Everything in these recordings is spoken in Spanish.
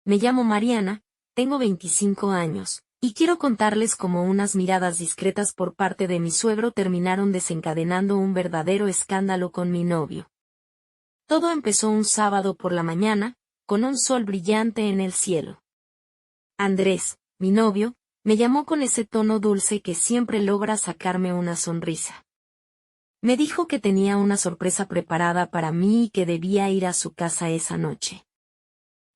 Me llamo Mariana, tengo 25 años, y quiero contarles cómo unas miradas discretas por parte de mi suegro terminaron desencadenando un verdadero escándalo con mi novio. Todo empezó un sábado por la mañana, con un sol brillante en el cielo. Andrés, mi novio, me llamó con ese tono dulce que siempre logra sacarme una sonrisa. Me dijo que tenía una sorpresa preparada para mí y que debía ir a su casa esa noche.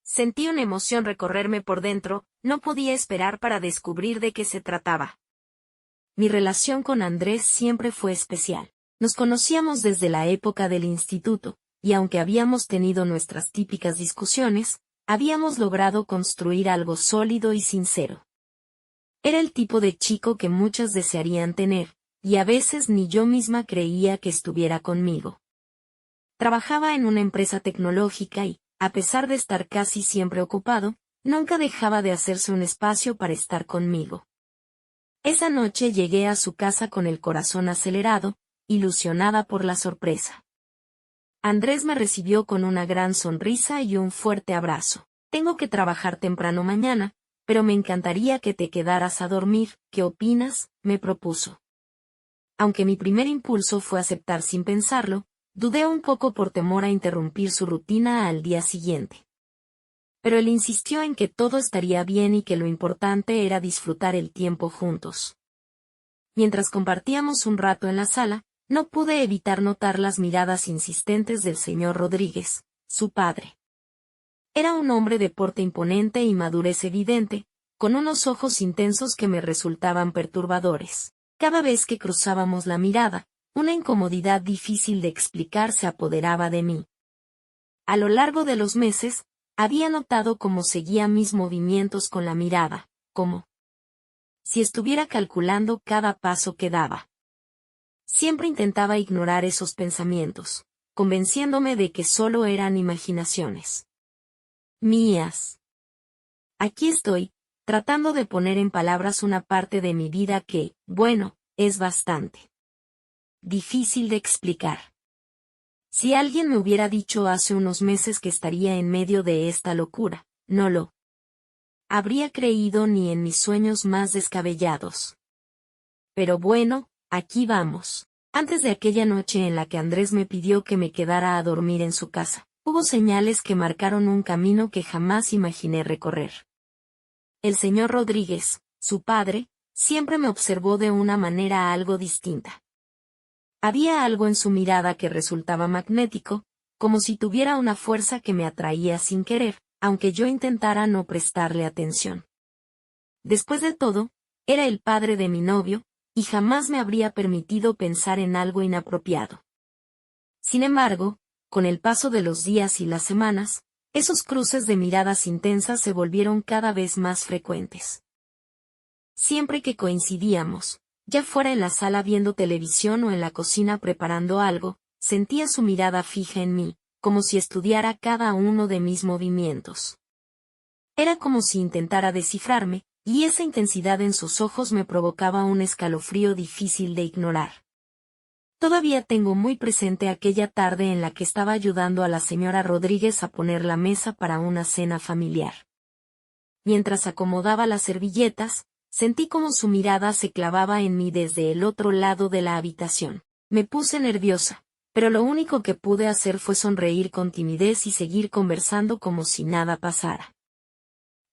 Sentí una emoción recorrerme por dentro, no podía esperar para descubrir de qué se trataba. Mi relación con Andrés siempre fue especial. Nos conocíamos desde la época del instituto, y aunque habíamos tenido nuestras típicas discusiones, habíamos logrado construir algo sólido y sincero. Era el tipo de chico que muchas desearían tener, y a veces ni yo misma creía que estuviera conmigo. Trabajaba en una empresa tecnológica y, a pesar de estar casi siempre ocupado, nunca dejaba de hacerse un espacio para estar conmigo. Esa noche llegué a su casa con el corazón acelerado, ilusionada por la sorpresa. Andrés me recibió con una gran sonrisa y un fuerte abrazo. Tengo que trabajar temprano mañana, pero me encantaría que te quedaras a dormir, ¿qué opinas?, me propuso. Aunque mi primer impulso fue aceptar sin pensarlo, dudé un poco por temor a interrumpir su rutina al día siguiente. Pero él insistió en que todo estaría bien y que lo importante era disfrutar el tiempo juntos. Mientras compartíamos un rato en la sala, no pude evitar notar las miradas insistentes del señor Rodríguez, su padre. Era un hombre de porte imponente y madurez evidente, con unos ojos intensos que me resultaban perturbadores. Cada vez que cruzábamos la mirada, una incomodidad difícil de explicar se apoderaba de mí. A lo largo de los meses, había notado cómo seguía mis movimientos con la mirada, como si estuviera calculando cada paso que daba. Siempre intentaba ignorar esos pensamientos, convenciéndome de que solo eran imaginaciones mías. Aquí estoy, tratando de poner en palabras una parte de mi vida que, bueno, es bastante difícil de explicar. Si alguien me hubiera dicho hace unos meses que estaría en medio de esta locura, no lo habría creído ni en mis sueños más descabellados. Pero bueno, aquí vamos. Antes de aquella noche en la que Andrés me pidió que me quedara a dormir en su casa, hubo señales que marcaron un camino que jamás imaginé recorrer. El señor Rodríguez, su padre, siempre me observó de una manera algo distinta. Había algo en su mirada que resultaba magnético, como si tuviera una fuerza que me atraía sin querer, aunque yo intentara no prestarle atención. Después de todo, era el padre de mi novio, y jamás me habría permitido pensar en algo inapropiado. Sin embargo, con el paso de los días y las semanas, esos cruces de miradas intensas se volvieron cada vez más frecuentes. Siempre que coincidíamos, ya fuera en la sala viendo televisión o en la cocina preparando algo, sentía su mirada fija en mí, como si estudiara cada uno de mis movimientos. Era como si intentara descifrarme, y esa intensidad en sus ojos me provocaba un escalofrío difícil de ignorar. Todavía tengo muy presente aquella tarde en la que estaba ayudando a la señora Rodríguez a poner la mesa para una cena familiar. Mientras acomodaba las servilletas, sentí como su mirada se clavaba en mí desde el otro lado de la habitación. Me puse nerviosa, pero lo único que pude hacer fue sonreír con timidez y seguir conversando como si nada pasara.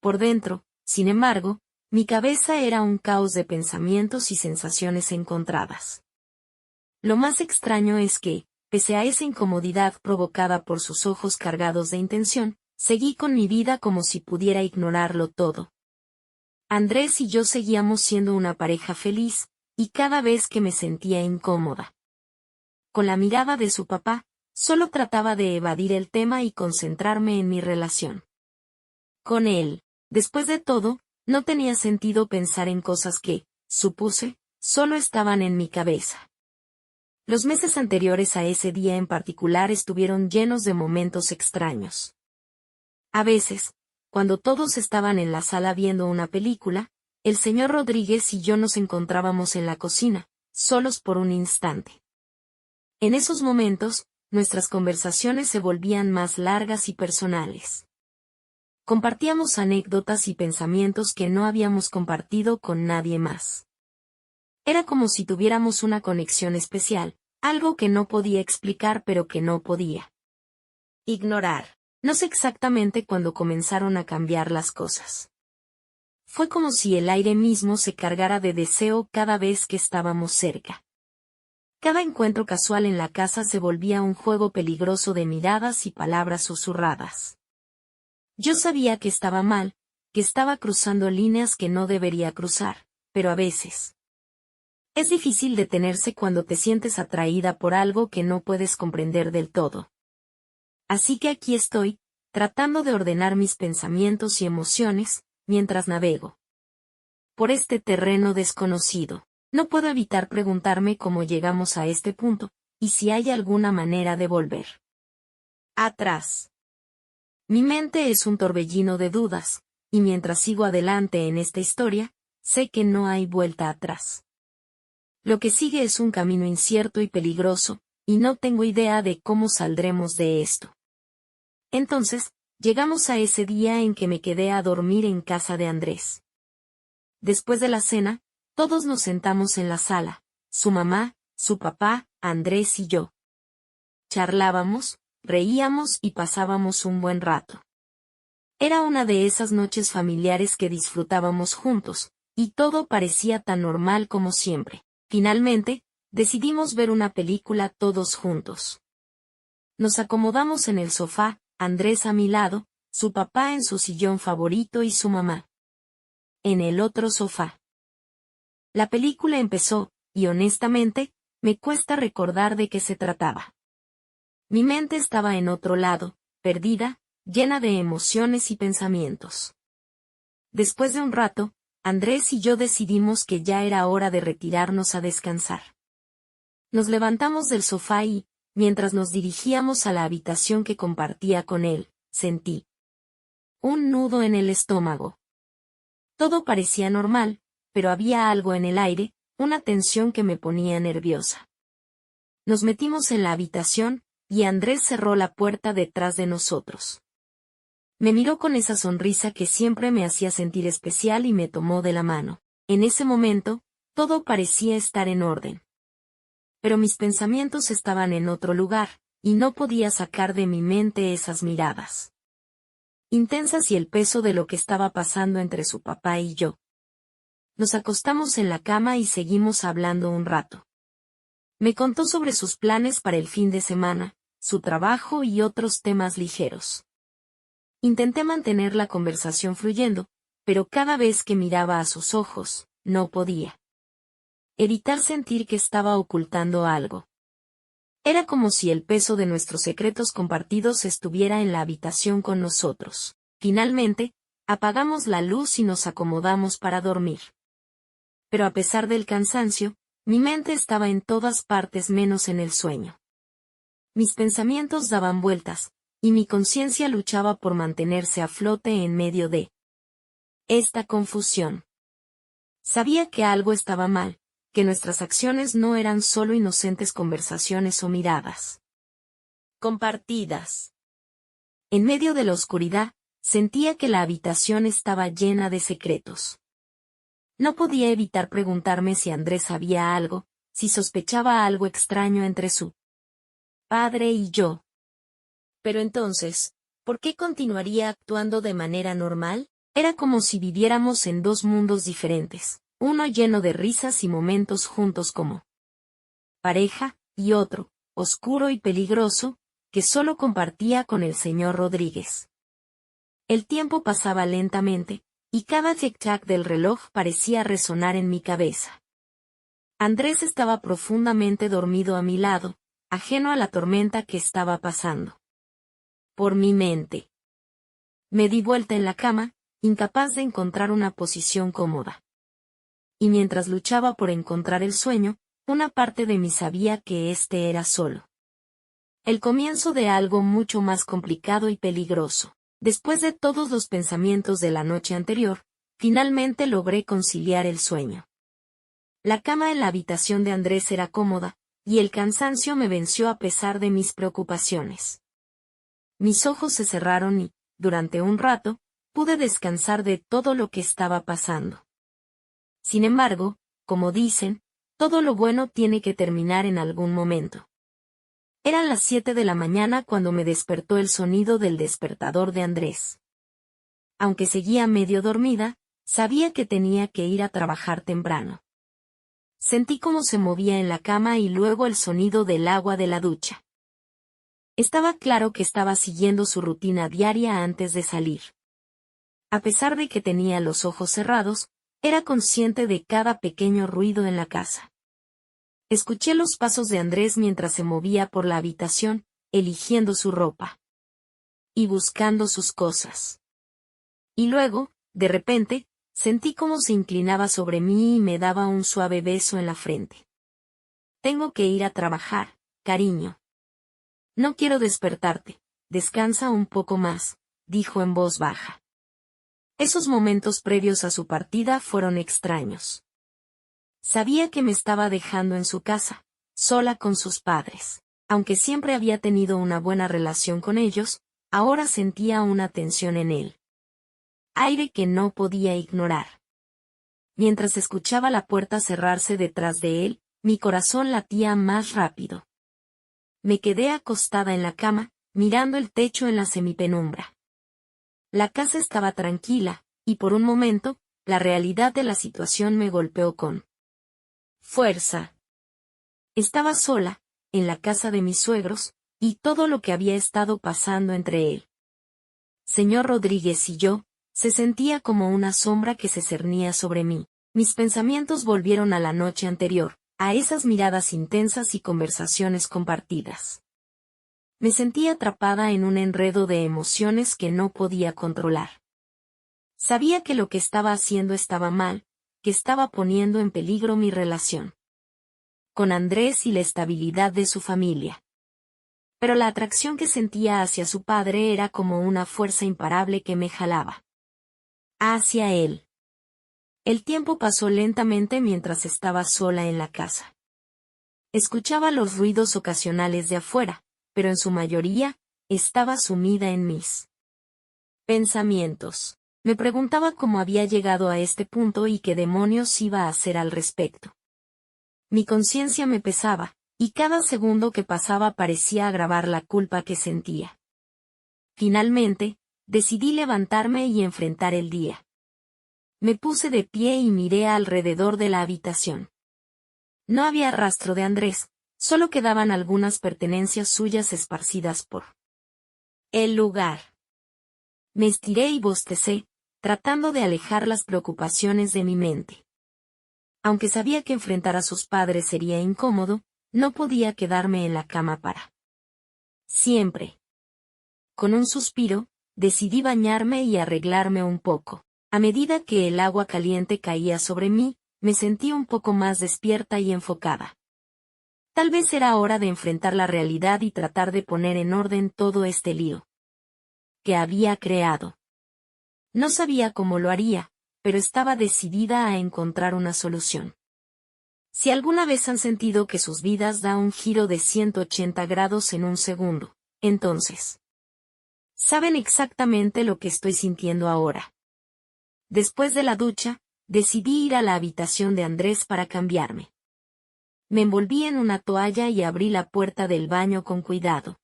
Por dentro, sin embargo, mi cabeza era un caos de pensamientos y sensaciones encontradas. Lo más extraño es que, pese a esa incomodidad provocada por sus ojos cargados de intención, seguí con mi vida como si pudiera ignorarlo todo. Andrés y yo seguíamos siendo una pareja feliz, y cada vez que me sentía incómoda con la mirada de su papá, solo trataba de evadir el tema y concentrarme en mi relación con él. Después de todo, no tenía sentido pensar en cosas que, supuse, solo estaban en mi cabeza. Los meses anteriores a ese día en particular estuvieron llenos de momentos extraños. A veces, cuando todos estaban en la sala viendo una película, el señor Rodríguez y yo nos encontrábamos en la cocina, solos por un instante. En esos momentos, nuestras conversaciones se volvían más largas y personales. Compartíamos anécdotas y pensamientos que no habíamos compartido con nadie más. Era como si tuviéramos una conexión especial, algo que no podía explicar pero que no podía ignorar. No sé exactamente cuándo comenzaron a cambiar las cosas. Fue como si el aire mismo se cargara de deseo cada vez que estábamos cerca. Cada encuentro casual en la casa se volvía un juego peligroso de miradas y palabras susurradas. Yo sabía que estaba mal, que estaba cruzando líneas que no debería cruzar, pero a veces es difícil detenerse cuando te sientes atraída por algo que no puedes comprender del todo. Así que aquí estoy, tratando de ordenar mis pensamientos y emociones, mientras navego por este terreno desconocido. No puedo evitar preguntarme cómo llegamos a este punto, y si hay alguna manera de volver atrás. Mi mente es un torbellino de dudas, y mientras sigo adelante en esta historia, sé que no hay vuelta atrás. Lo que sigue es un camino incierto y peligroso, y no tengo idea de cómo saldremos de esto. Entonces, llegamos a ese día en que me quedé a dormir en casa de Andrés. Después de la cena, todos nos sentamos en la sala, su mamá, su papá, Andrés y yo. Charlábamos, reíamos y pasábamos un buen rato. Era una de esas noches familiares que disfrutábamos juntos, y todo parecía tan normal como siempre. Finalmente, decidimos ver una película todos juntos. Nos acomodamos en el sofá, Andrés a mi lado, su papá en su sillón favorito y su mamá en el otro sofá. La película empezó, y honestamente, me cuesta recordar de qué se trataba. Mi mente estaba en otro lado, perdida, llena de emociones y pensamientos. Después de un rato, Andrés y yo decidimos que ya era hora de retirarnos a descansar. Nos levantamos del sofá y, mientras nos dirigíamos a la habitación que compartía con él, sentí un nudo en el estómago. Todo parecía normal, pero había algo en el aire, una tensión que me ponía nerviosa. Nos metimos en la habitación, y Andrés cerró la puerta detrás de nosotros. Me miró con esa sonrisa que siempre me hacía sentir especial y me tomó de la mano. En ese momento, todo parecía estar en orden. Pero mis pensamientos estaban en otro lugar, y no podía sacar de mi mente esas miradas intensas y el peso de lo que estaba pasando entre su papá y yo. Nos acostamos en la cama y seguimos hablando un rato. Me contó sobre sus planes para el fin de semana, su trabajo y otros temas ligeros. Intenté mantener la conversación fluyendo, pero cada vez que miraba a sus ojos, no podía evitar sentir que estaba ocultando algo. Era como si el peso de nuestros secretos compartidos estuviera en la habitación con nosotros. Finalmente, apagamos la luz y nos acomodamos para dormir. Pero a pesar del cansancio, mi mente estaba en todas partes menos en el sueño. Mis pensamientos daban vueltas, y mi conciencia luchaba por mantenerse a flote en medio de esta confusión. Sabía que algo estaba mal, que nuestras acciones no eran solo inocentes conversaciones o miradas compartidas. En medio de la oscuridad, sentía que la habitación estaba llena de secretos. No podía evitar preguntarme si Andrés sabía algo, si sospechaba algo extraño entre su padre y yo. Pero entonces, ¿por qué continuaría actuando de manera normal? Era como si viviéramos en dos mundos diferentes, uno lleno de risas y momentos juntos como pareja, y otro, oscuro y peligroso, que solo compartía con el señor Rodríguez. El tiempo pasaba lentamente, y cada tic-tac del reloj parecía resonar en mi cabeza. Andrés estaba profundamente dormido a mi lado, ajeno a la tormenta que estaba pasando por mi mente. Me di vuelta en la cama, incapaz de encontrar una posición cómoda. Y mientras luchaba por encontrar el sueño, una parte de mí sabía que este era solo el comienzo de algo mucho más complicado y peligroso. Después de todos los pensamientos de la noche anterior, finalmente logré conciliar el sueño. La cama en la habitación de Andrés era cómoda, y el cansancio me venció a pesar de mis preocupaciones. Mis ojos se cerraron y, durante un rato, pude descansar de todo lo que estaba pasando. Sin embargo, como dicen, todo lo bueno tiene que terminar en algún momento. Eran las 7 de la mañana cuando me despertó el sonido del despertador de Andrés. Aunque seguía medio dormida, sabía que tenía que ir a trabajar temprano. Sentí cómo se movía en la cama y luego el sonido del agua de la ducha. Estaba claro que estaba siguiendo su rutina diaria antes de salir. A pesar de que tenía los ojos cerrados, era consciente de cada pequeño ruido en la casa. Escuché los pasos de Andrés mientras se movía por la habitación, eligiendo su ropa y buscando sus cosas. Y luego, de repente, sentí cómo se inclinaba sobre mí y me daba un suave beso en la frente. Tengo que ir a trabajar, cariño. No quiero despertarte, descansa un poco más, dijo en voz baja. Esos momentos previos a su partida fueron extraños. Sabía que me estaba dejando en su casa, sola con sus padres. Aunque siempre había tenido una buena relación con ellos, ahora sentía una tensión en él. Aire que no podía ignorar. Mientras escuchaba la puerta cerrarse detrás de él, mi corazón latía más rápido. Me quedé acostada en la cama, mirando el techo en la semipenumbra. La casa estaba tranquila, y por un momento, la realidad de la situación me golpeó con fuerza. Estaba sola, en la casa de mis suegros, y todo lo que había estado pasando entre él. Señor Rodríguez y yo, se sentía como una sombra que se cernía sobre mí. Mis pensamientos volvieron a la noche anterior, a esas miradas intensas y conversaciones compartidas. Me sentía atrapada en un enredo de emociones que no podía controlar. Sabía que lo que estaba haciendo estaba mal, que estaba poniendo en peligro mi relación con Andrés y la estabilidad de su familia. Pero la atracción que sentía hacia su padre era como una fuerza imparable que me jalaba hacia él. El tiempo pasó lentamente mientras estaba sola en la casa. Escuchaba los ruidos ocasionales de afuera, pero en su mayoría, estaba sumida en mis pensamientos. Me preguntaba cómo había llegado a este punto y qué demonios iba a hacer al respecto. Mi conciencia me pesaba, y cada segundo que pasaba parecía agravar la culpa que sentía. Finalmente, decidí levantarme y enfrentar el día. Me puse de pie y miré alrededor de la habitación. No había rastro de Andrés, solo quedaban algunas pertenencias suyas esparcidas por el lugar. Me estiré y bostecé, tratando de alejar las preocupaciones de mi mente. Aunque sabía que enfrentar a sus padres sería incómodo, no podía quedarme en la cama para siempre. Con un suspiro, decidí bañarme y arreglarme un poco. A medida que el agua caliente caía sobre mí, me sentí un poco más despierta y enfocada. Tal vez era hora de enfrentar la realidad y tratar de poner en orden todo este lío que había creado. No sabía cómo lo haría, pero estaba decidida a encontrar una solución. Si alguna vez han sentido que sus vidas da un giro de 180 grados en un segundo, entonces saben exactamente lo que estoy sintiendo ahora. Después de la ducha, decidí ir a la habitación de Andrés para cambiarme. Me envolví en una toalla y abrí la puerta del baño con cuidado.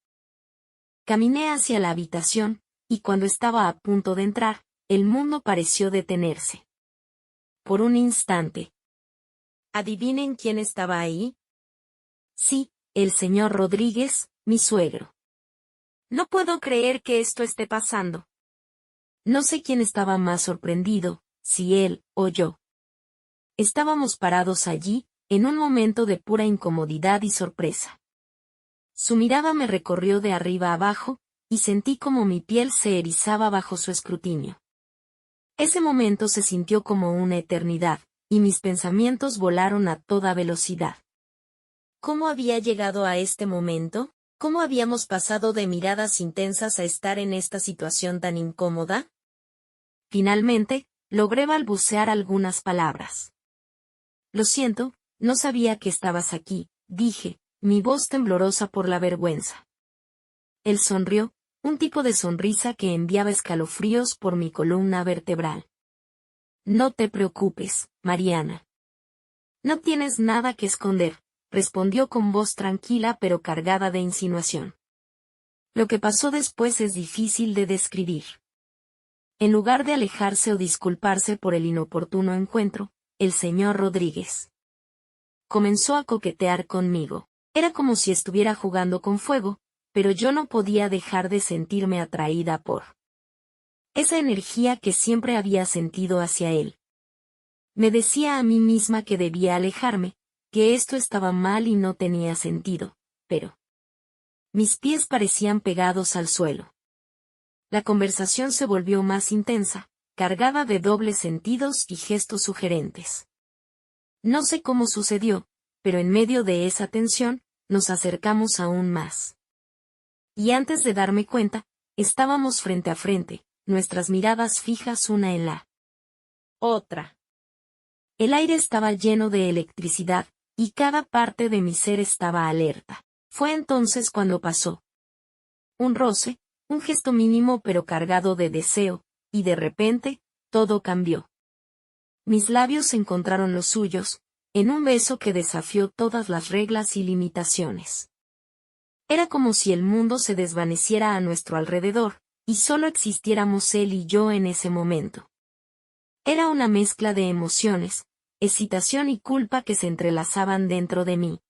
Caminé hacia la habitación, y cuando estaba a punto de entrar, el mundo pareció detenerse. Por un instante. ¿Adivinen quién estaba ahí? Sí, el señor Rodríguez, mi suegro. No puedo creer que esto esté pasando. No sé quién estaba más sorprendido, si él o yo. Estábamos parados allí, en un momento de pura incomodidad y sorpresa. Su mirada me recorrió de arriba a abajo, y sentí como mi piel se erizaba bajo su escrutinio. Ese momento se sintió como una eternidad, y mis pensamientos volaron a toda velocidad. ¿Cómo había llegado a este momento? ¿Cómo habíamos pasado de miradas intensas a estar en esta situación tan incómoda? Finalmente, logré balbucear algunas palabras. Lo siento, no sabía que estabas aquí, dije, mi voz temblorosa por la vergüenza. Él sonrió, un tipo de sonrisa que enviaba escalofríos por mi columna vertebral. No te preocupes, Mariana. No tienes nada que esconder, respondió con voz tranquila pero cargada de insinuación. Lo que pasó después es difícil de describir. En lugar de alejarse o disculparse por el inoportuno encuentro, el señor Rodríguez comenzó a coquetear conmigo. Era como si estuviera jugando con fuego, pero yo no podía dejar de sentirme atraída por esa energía que siempre había sentido hacia él. Me decía a mí misma que debía alejarme, que esto estaba mal y no tenía sentido, pero mis pies parecían pegados al suelo. La conversación se volvió más intensa, cargada de dobles sentidos y gestos sugerentes. No sé cómo sucedió, pero en medio de esa tensión, nos acercamos aún más. Y antes de darme cuenta, estábamos frente a frente, nuestras miradas fijas una en la otra. El aire estaba lleno de electricidad, y cada parte de mi ser estaba alerta. Fue entonces cuando pasó. Un roce, un gesto mínimo pero cargado de deseo, y de repente, todo cambió. Mis labios encontraron los suyos, en un beso que desafió todas las reglas y limitaciones. Era como si el mundo se desvaneciera a nuestro alrededor, y solo existiéramos él y yo en ese momento. Era una mezcla de emociones, excitación y culpa que se entrelazaban dentro de mí.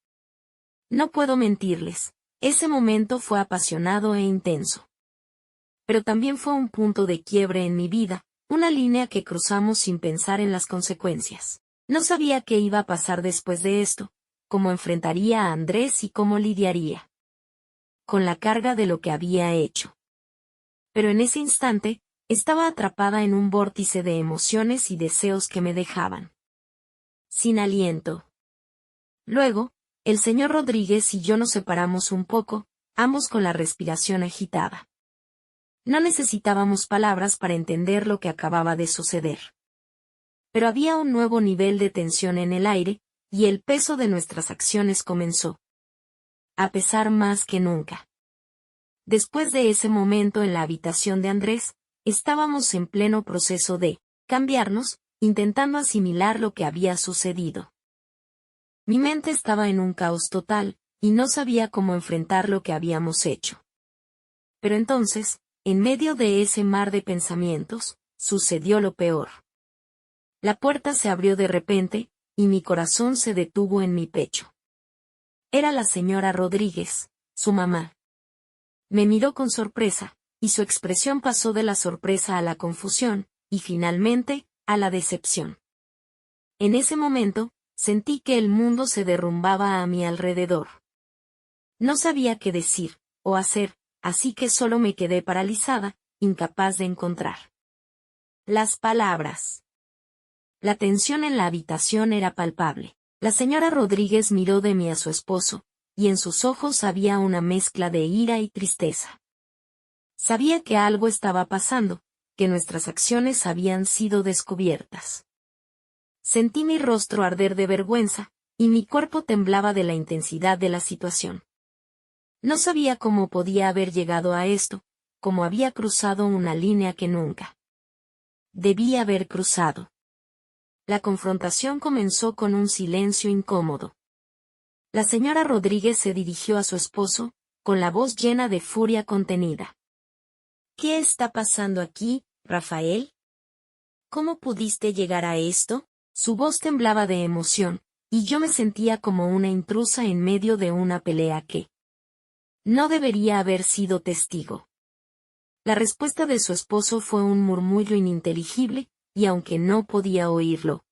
No puedo mentirles, ese momento fue apasionado e intenso. Pero también fue un punto de quiebre en mi vida, una línea que cruzamos sin pensar en las consecuencias. No sabía qué iba a pasar después de esto, cómo enfrentaría a Andrés y cómo lidiaría con la carga de lo que había hecho. Pero en ese instante, estaba atrapada en un vórtice de emociones y deseos que me dejaban sin aliento. Luego, el señor Rodríguez y yo nos separamos un poco, ambos con la respiración agitada. No necesitábamos palabras para entender lo que acababa de suceder. Pero había un nuevo nivel de tensión en el aire, y el peso de nuestras acciones comenzó a pesar más que nunca. Después de ese momento en la habitación de Andrés, estábamos en pleno proceso de cambiarnos, intentando asimilar lo que había sucedido. Mi mente estaba en un caos total, y no sabía cómo enfrentar lo que habíamos hecho. Pero entonces, en medio de ese mar de pensamientos, sucedió lo peor. La puerta se abrió de repente, y mi corazón se detuvo en mi pecho. Era la señora Rodríguez, su mamá. Me miró con sorpresa, y su expresión pasó de la sorpresa a la confusión, y finalmente, a la decepción. En ese momento, sentí que el mundo se derrumbaba a mi alrededor. No sabía qué decir, o hacer, así que solo me quedé paralizada, incapaz de encontrar las palabras. La tensión en la habitación era palpable. La señora Rodríguez miró de mí a su esposo, y en sus ojos había una mezcla de ira y tristeza. Sabía que algo estaba pasando, que nuestras acciones habían sido descubiertas. Sentí mi rostro arder de vergüenza, y mi cuerpo temblaba de la intensidad de la situación. No sabía cómo podía haber llegado a esto, cómo había cruzado una línea que nunca debía haber cruzado. La confrontación comenzó con un silencio incómodo. La señora Rodríguez se dirigió a su esposo, con la voz llena de furia contenida. ¿Qué está pasando aquí, Rafael? ¿Cómo pudiste llegar a esto? Su voz temblaba de emoción, y yo me sentía como una intrusa en medio de una pelea que no debería haber sido testigo. La respuesta de su esposo fue un murmullo ininteligible, y aunque no podía oírlo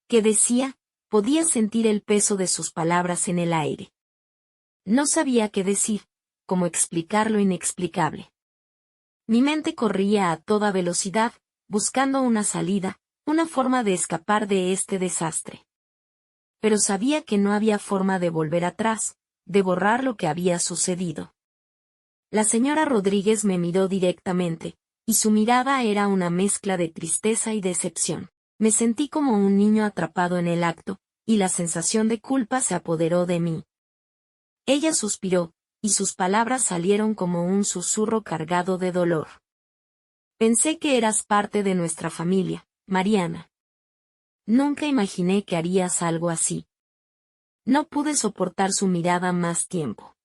que decía, podía sentir el peso de sus palabras en el aire. No sabía qué decir, cómo explicar lo inexplicable. Mi mente corría a toda velocidad, buscando una salida, una forma de escapar de este desastre. Pero sabía que no había forma de volver atrás, de borrar lo que había sucedido. La señora Rodríguez me miró directamente, y su mirada era una mezcla de tristeza y decepción. Me sentí como un niño atrapado en el acto, y la sensación de culpa se apoderó de mí. Ella suspiró, y sus palabras salieron como un susurro cargado de dolor. Pensé que eras parte de nuestra familia, Mariana. Nunca imaginé que harías algo así. No pude soportar su mirada más tiempo.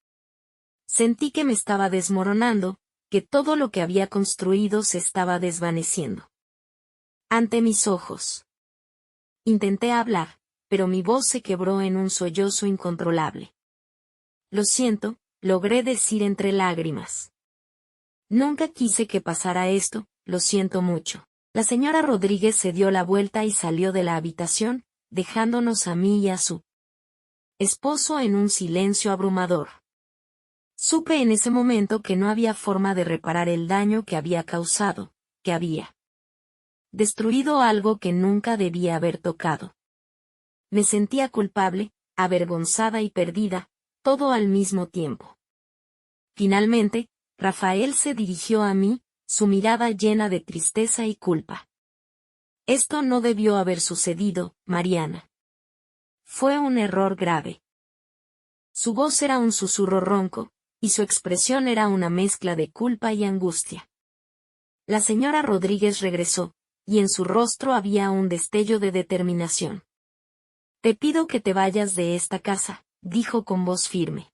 Sentí que me estaba desmoronando, que todo lo que había construido se estaba desvaneciendo ante mis ojos. Intenté hablar, pero mi voz se quebró en un sollozo incontrolable. Lo siento, logré decir entre lágrimas. Nunca quise que pasara esto, lo siento mucho. La señora Rodríguez se dio la vuelta y salió de la habitación, dejándonos a mí y a su esposo en un silencio abrumador. Supe en ese momento que no había forma de reparar el daño que había causado, que había destruido algo que nunca debía haber tocado. Me sentía culpable, avergonzada y perdida, todo al mismo tiempo. Finalmente, Rafael se dirigió a mí, su mirada llena de tristeza y culpa. Esto no debió haber sucedido, Mariana. Fue un error grave. Su voz era un susurro ronco, y su expresión era una mezcla de culpa y angustia. La señora Rodríguez regresó, y en su rostro había un destello de determinación. Te pido que te vayas de esta casa, dijo con voz firme.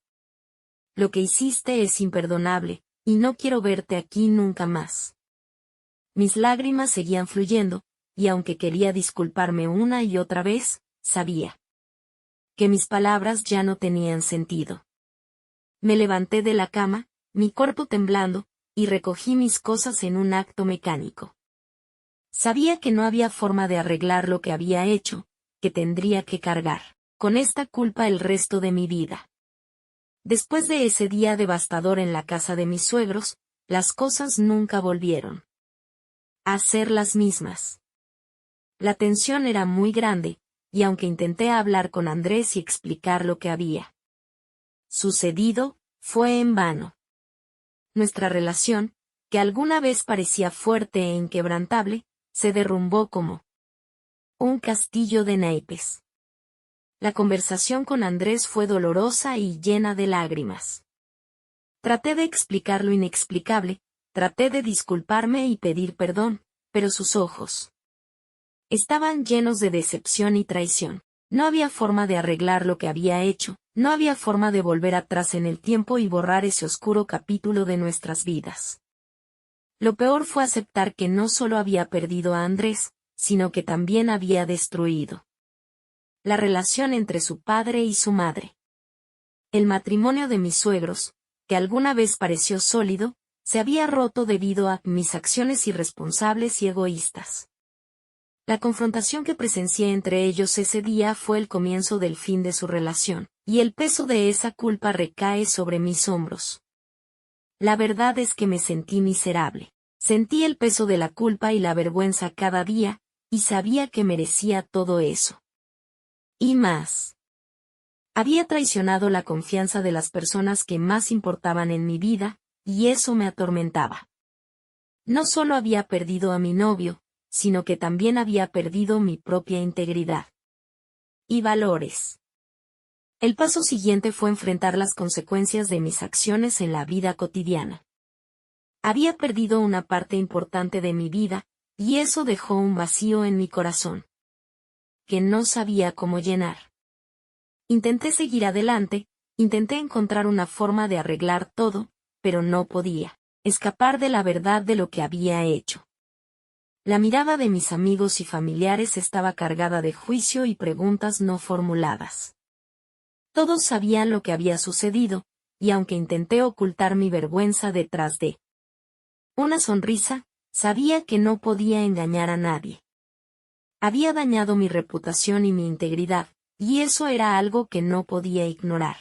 Lo que hiciste es imperdonable, y no quiero verte aquí nunca más. Mis lágrimas seguían fluyendo, y aunque quería disculparme una y otra vez, sabía que mis palabras ya no tenían sentido. Me levanté de la cama, mi cuerpo temblando, y recogí mis cosas en un acto mecánico. Sabía que no había forma de arreglar lo que había hecho, que tendría que cargar con esta culpa el resto de mi vida. Después de ese día devastador en la casa de mis suegros, las cosas nunca volvieron a ser las mismas. La tensión era muy grande, y aunque intenté hablar con Andrés y explicar lo que había sucedido, fue en vano. Nuestra relación, que alguna vez parecía fuerte e inquebrantable, se derrumbó como un castillo de naipes. La conversación con Andrés fue dolorosa y llena de lágrimas. Traté de explicar lo inexplicable, traté de disculparme y pedir perdón, pero sus ojos estaban llenos de decepción y traición. No había forma de arreglar lo que había hecho, no había forma de volver atrás en el tiempo y borrar ese oscuro capítulo de nuestras vidas. Lo peor fue aceptar que no solo había perdido a Andrés, sino que también había destruido la relación entre su padre y su madre. El matrimonio de mis suegros, que alguna vez pareció sólido, se había roto debido a mis acciones irresponsables y egoístas. La confrontación que presencié entre ellos ese día fue el comienzo del fin de su relación, y el peso de esa culpa recae sobre mis hombros. La verdad es que me sentí miserable. Sentí el peso de la culpa y la vergüenza cada día, y sabía que merecía todo eso. Y más. Había traicionado la confianza de las personas que más importaban en mi vida, y eso me atormentaba. No solo había perdido a mi novio, sino que también había perdido mi propia integridad y valores. El paso siguiente fue enfrentar las consecuencias de mis acciones en la vida cotidiana. Había perdido una parte importante de mi vida, y eso dejó un vacío en mi corazón que no sabía cómo llenar. Intenté seguir adelante, intenté encontrar una forma de arreglar todo, pero no podía escapar de la verdad de lo que había hecho. La mirada de mis amigos y familiares estaba cargada de juicio y preguntas no formuladas. Todos sabían lo que había sucedido, y aunque intenté ocultar mi vergüenza detrás de una sonrisa, sabía que no podía engañar a nadie. Había dañado mi reputación y mi integridad, y eso era algo que no podía ignorar.